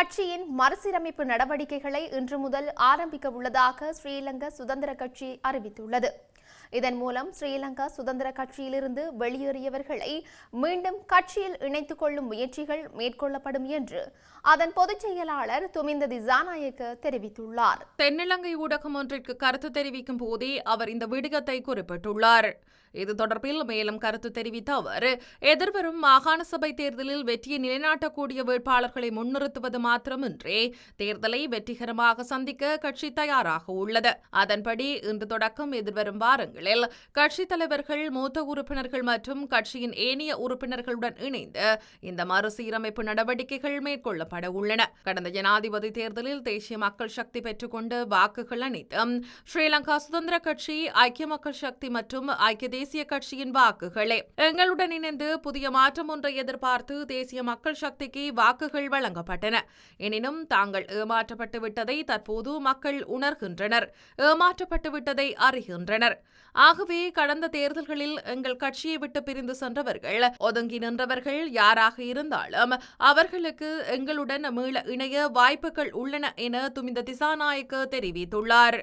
கட்சியின் மறுசீரமைப்பு நடவடிக்கைகளை இன்று முதல் ஆரம்பிக்க உள்ளதாக ஸ்ரீலங்கா சுதந்திர கட்சி அறிவித்துள்ளது. இதன் மூலம் ஸ்ரீலங்கா சுதந்திர கட்சியிலிருந்து வெளியேறியவர்களை மீண்டும் கட்சியில் இணைத்துக் கொள்ளும் முயற்சிகள் மேற்கொள்ளப்படும் என்று அதன் பொதுச் செயலாளர் துமிந்த திசாநாயக்க தெரிவித்துள்ளார். தென்னிலங்கை ஊடகம் ஒன்றிற்கு கருத்து தெரிவிக்கும் போதே அவர் இந்த விடயத்தை குறிப்பிட்டுள்ளார். இது தொடர்பில் மேலும் கருத்து தெரிவித்த அவர், எதிர்வரும் மாகாண சபை தேர்தலில் வெற்றியை நிலைநாட்டக்கூடிய வேட்பாளர்களை முன்னிறுத்துவது மாத்திரமின்றி தேர்தலை வெற்றிகரமாக சந்திக்க கட்சி தயாராக உள்ளது. அதன்படி இன்று தொடக்கம் எதிர்வரும் வாரங்களில் கட்சித் தலைவர்கள், மூத்த உறுப்பினர்கள் மற்றும் கட்சியின் ஏனைய உறுப்பினர்களுடன் இணைந்து இந்த மறுசீரமைப்பு நடவடிக்கைகள் மேற்கொள்ளப்பட உள்ளன. கடந்த ஜனாதிபதி தேர்தலில் தேசிய மக்கள் சக்தி பெற்றுக்கொண்ட வாக்குகள் அனைத்தும் ஸ்ரீலங்கா சுதந்திர கட்சி, ஐக்கிய மக்கள் சக்தி மற்றும் ஐக்கிய தேசிய கட்சியின் வாக்குகளே. எங்களுடன் இணைந்து புதிய மாற்றம் ஒன்றை எதிர்பார்த்து தேசிய மக்கள் சக்திக்கு வாக்குகள் வழங்கப்பட்டன. எனினும் தாங்கள் ஏமாற்றப்பட்டு விட்டதை தற்போது மக்கள் உணர்கின்றனர், ஏமாற்றப்பட்டு விட்டதை அறிகின்றனர். ஆகவே கடந்த தேர்தல்களில் எங்கள் கட்சியை விட்டு பிரிந்து சென்றவர்கள், ஒதுங்கி நின்றவர்கள் யாராக இருந்தாலும் அவர்களுக்கு எங்களுடன் மீள இணைய வாய்ப்புகள் உள்ளன என துமிந்த திசாநாயக்க தெரிவித்துள்ளார்.